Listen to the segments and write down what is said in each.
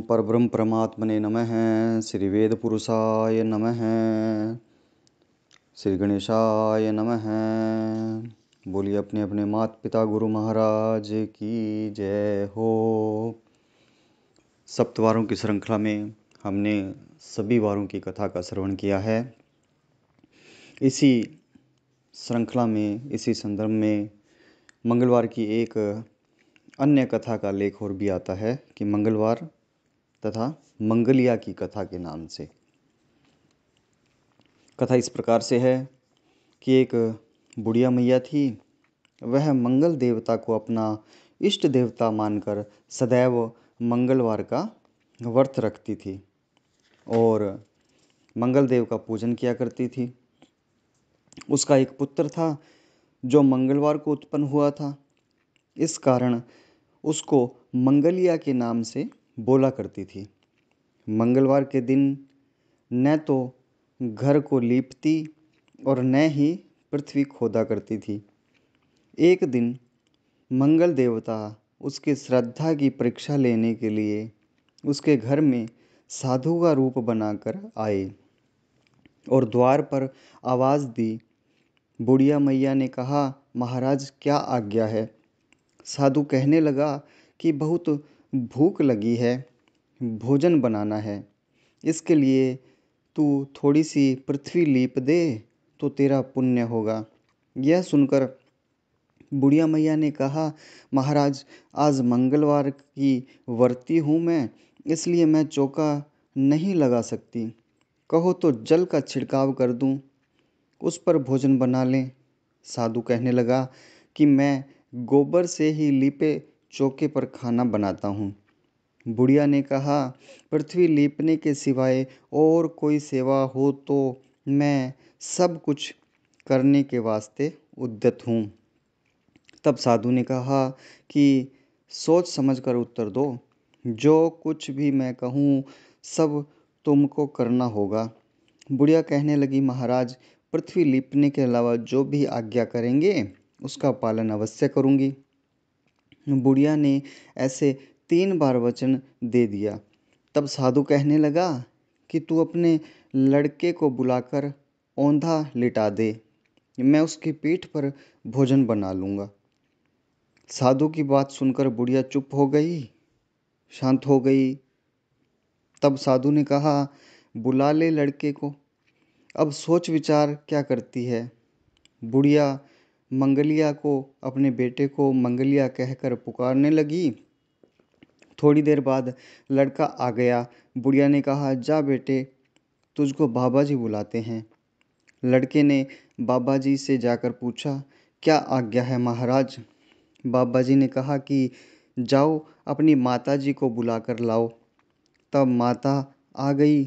परब्रह्म परमात्मने नमः। श्री वेद पुरुषाय नमः। श्री गणेशाय नमः। बोलिए अपने अपने माता पिता गुरु महाराज की जय हो। सप्तवारों की श्रृंखला में हमने सभी वारों की कथा का श्रवण किया है। इसी श्रृंखला में इसी संदर्भ में मंगलवार की एक अन्य कथा का लेख और भी आता है कि मंगलवार तथा मंगलिया की कथा के नाम से। कथा इस प्रकार से है कि एक बुढ़िया मैया थी। वह मंगल देवता को अपना इष्ट देवता मानकर सदैव मंगलवार का व्रत रखती थी और मंगल देव का पूजन किया करती थी। उसका एक पुत्र था जो मंगलवार को उत्पन्न हुआ था। इस कारण उसको मंगलिया के नाम से बोला करती थी। मंगलवार के दिन न तो घर को लीपती और न ही पृथ्वी खोदा करती थी। एक दिन मंगल देवता उसकी श्रद्धा की परीक्षा लेने के लिए उसके घर में साधु का रूप बनाकर आए और द्वार पर आवाज़ दी। बुढ़िया मैया ने कहा, महाराज क्या आज्ञा है? साधु कहने लगा कि बहुत भूख लगी है, भोजन बनाना है। इसके लिए तू थोड़ी सी पृथ्वी लीप दे तो तेरा पुण्य होगा। यह सुनकर बुढ़िया मैया ने कहा, महाराज आज मंगलवार की व्रती हूँ मैं, इसलिए मैं चौका नहीं लगा सकती। कहो तो जल का छिड़काव कर दूँ, उस पर भोजन बना लें। साधु कहने लगा कि मैं गोबर से ही लीपे चौके पर खाना बनाता हूँ। बुढ़िया ने कहा, पृथ्वी लीपने के सिवाय और कोई सेवा हो तो मैं सब कुछ करने के वास्ते उद्यत हूँ। तब साधु ने कहा कि सोच समझकर उत्तर दो, जो कुछ भी मैं कहूँ सब तुमको करना होगा। बुढ़िया कहने लगी, महाराज पृथ्वी लीपने के अलावा जो भी आज्ञा करेंगे उसका पालन अवश्य करूँगी। बुढ़िया ने ऐसे 3 बार वचन दे दिया। तब साधु कहने लगा कि तू अपने लड़के को बुलाकर औंधा लिटा दे, मैं उसकी पीठ पर भोजन बना लूँगा। साधु की बात सुनकर बुढ़िया चुप हो गई, शांत हो गई। तब साधु ने कहा, बुला ले लड़के को, अब सोच विचार क्या करती है। बुढ़िया मंगलिया को अपने बेटे को मंगलिया कहकर पुकारने लगी। थोड़ी देर बाद लड़का आ गया। बुढ़िया ने कहा, जा बेटे, तुझको बाबा जी बुलाते हैं। लड़के ने बाबा जी से जाकर पूछा, क्या आज्ञा है महाराज? बाबा जी ने कहा कि जाओ अपनी माता जी को बुलाकर लाओ। तब माता आ गई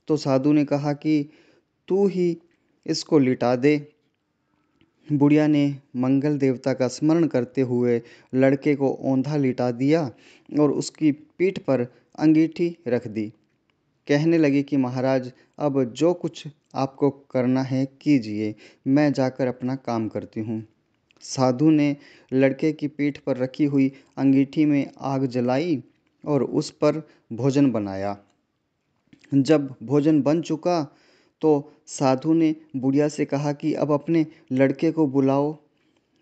तो साधु ने कहा कि तू ही इसको लिटा दे। बुढ़िया ने मंगल देवता का स्मरण करते हुए लड़के को औंधा लिटा दिया और उसकी पीठ पर अंगीठी रख दी। कहने लगी कि महाराज अब जो कुछ आपको करना है कीजिए, मैं जाकर अपना काम करती हूँ। साधु ने लड़के की पीठ पर रखी हुई अंगीठी में आग जलाई और उस पर भोजन बनाया। जब भोजन बन चुका तो साधु ने बुढ़िया से कहा कि अब अपने लड़के को बुलाओ,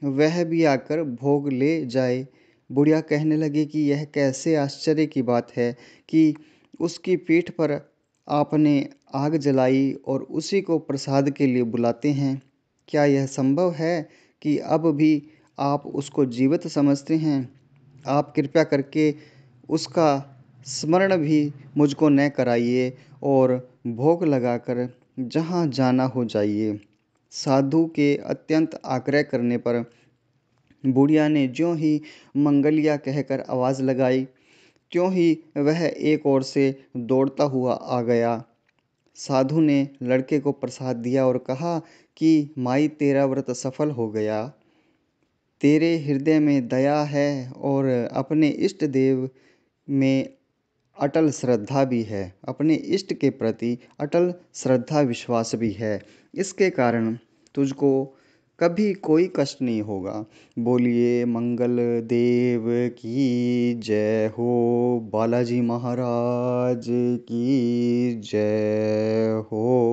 वह भी आकर भोग ले जाए। बुढ़िया कहने लगी कि यह कैसे आश्चर्य की बात है कि उसकी पीठ पर आपने आग जलाई और उसी को प्रसाद के लिए बुलाते हैं। क्या यह संभव है कि अब भी आप उसको जीवित समझते हैं? आप कृपया करके उसका स्मरण भी मुझको न कराइए और भोग लगाकर जहाँ जाना हो जाइए। साधु के अत्यंत आग्रह करने पर बुढ़िया ने ज्यों ही मंगलिया कहकर आवाज़ लगाई, त्यों ही वह एक ओर से दौड़ता हुआ आ गया। साधु ने लड़के को प्रसाद दिया और कहा कि माई तेरा व्रत सफल हो गया। तेरे हृदय में दया है और अपने इष्ट देव में अटल श्रद्धा भी है, अपने इष्ट के प्रति अटल श्रद्धा विश्वास भी है। इसके कारण तुझको कभी कोई कष्ट नहीं होगा। बोलिए मंगल देव की जय हो, बालाजी महाराज की जय हो।